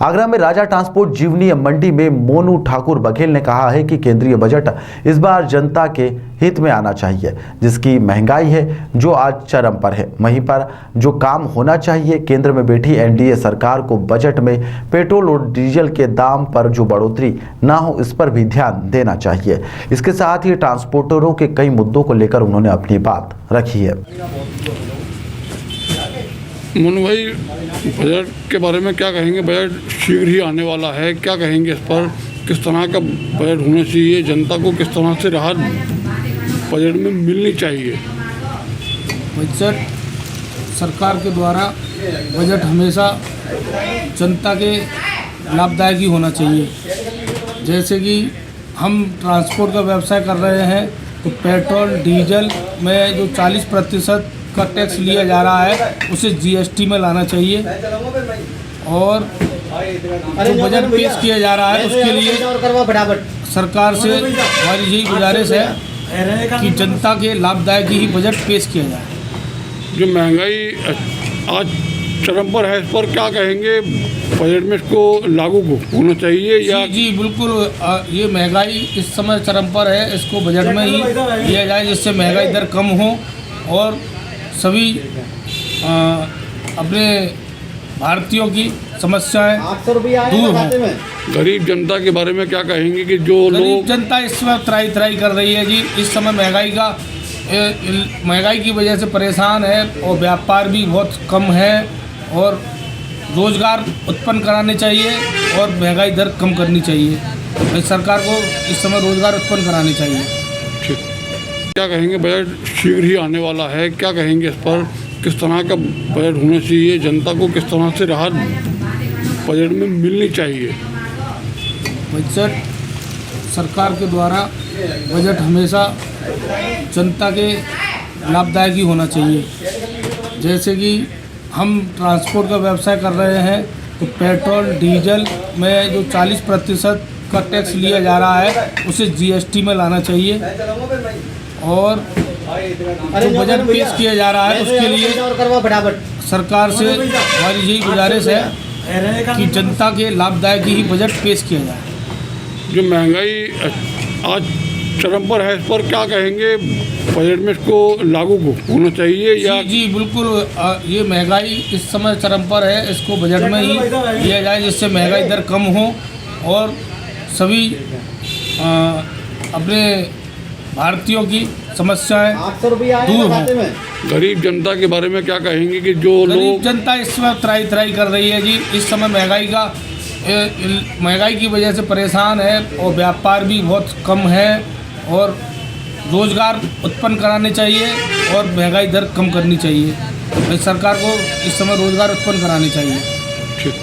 आगरा में राजा ट्रांसपोर्ट जीवनी मंडी में मोनू ठाकुर बघेल ने कहा है कि केंद्रीय बजट इस बार जनता के हित में आना चाहिए, जिसकी महंगाई है जो आज चरम पर है। वहीं पर जो काम होना चाहिए, केंद्र में बैठी एनडीए सरकार को बजट में पेट्रोल और डीजल के दाम पर जो बढ़ोतरी ना हो, इस पर भी ध्यान देना चाहिए। इसके साथ ही ट्रांसपोर्टरों के कई मुद्दों को लेकर उन्होंने अपनी बात रखी है। मोनू भाई, बजट के बारे में क्या कहेंगे? बजट शीघ्र ही आने वाला है, क्या कहेंगे इस पर? किस तरह का बजट होना चाहिए? जनता को किस तरह से राहत बजट में मिलनी चाहिए? बजट सरकार के द्वारा बजट हमेशा जनता के लाभदायक ही होना चाहिए। जैसे कि हम ट्रांसपोर्ट का व्यवसाय कर रहे हैं तो पेट्रोल डीजल में जो 40% का टैक्स लिया जा रहा है उसे जीएसटी में लाना चाहिए। और जो बजट पेश किया जा रहा है उसके लिए सरकार से हमारी यही गुजारिश है कि जनता के लाभदायक ही बजट पेश किया जाए। जो महंगाई आज चरम पर है, इस पर क्या कहेंगे? बजट में इसको लागू होना चाहिए या? जी बिल्कुल, ये महंगाई इस समय चरम पर है, इसको बजट में ही लिया जाए जिससे महंगाई दर कम हो और सभी अपने भारतीयों की समस्याएं दूर हों। गरीब जनता के बारे में क्या कहेंगे कि जो लोग जनता इस समय त्राही कर रही है जी, इस समय महंगाई की वजह से परेशान है और व्यापार भी बहुत कम है और रोज़गार उत्पन्न कराने चाहिए और महंगाई दर कम करनी चाहिए। सरकार को इस समय रोज़गार उत्पन्न कराने चाहिए। ठीक, क्या कहेंगे? बजट शीघ्र ही आने वाला है, क्या कहेंगे इस पर? किस तरह का बजट होना चाहिए? जनता को किस तरह से राहत बजट में मिलनी चाहिए? बजट सरकार के द्वारा बजट हमेशा जनता के लाभदायक ही होना चाहिए। जैसे कि हम ट्रांसपोर्ट का व्यवसाय कर रहे हैं तो पेट्रोल डीजल में जो 40% का टैक्स लिया जा रहा है उसे जीएसटी में लाना चाहिए। और जो बजट पेश किया जा रहा है उसके लिए सरकार से हमारी यही गुजारिश है कि जनता के लाभदायक ही बजट पेश किया जाए। जो महंगाई आज चरम पर है, इस पर क्या कहेंगे? बजट में इसको लागू होना चाहिए या? जी बिल्कुल, ये महंगाई इस समय चरम पर है, इसको बजट में ही लिया जाए जिससे महंगाई दर कम हो और सभी अपने भारतीयों की समस्याएं दूर हों। गरीब जनता के बारे में क्या कहेंगे कि जो लोग जनता इस समय त्राही कर रही है जी, इस समय महंगाई की वजह से परेशान है और व्यापार भी बहुत कम है और रोज़गार उत्पन्न कराने चाहिए और महंगाई दर कम करनी चाहिए। सरकार को इस समय रोज़गार उत्पन्न कराने चाहिए। ठीक।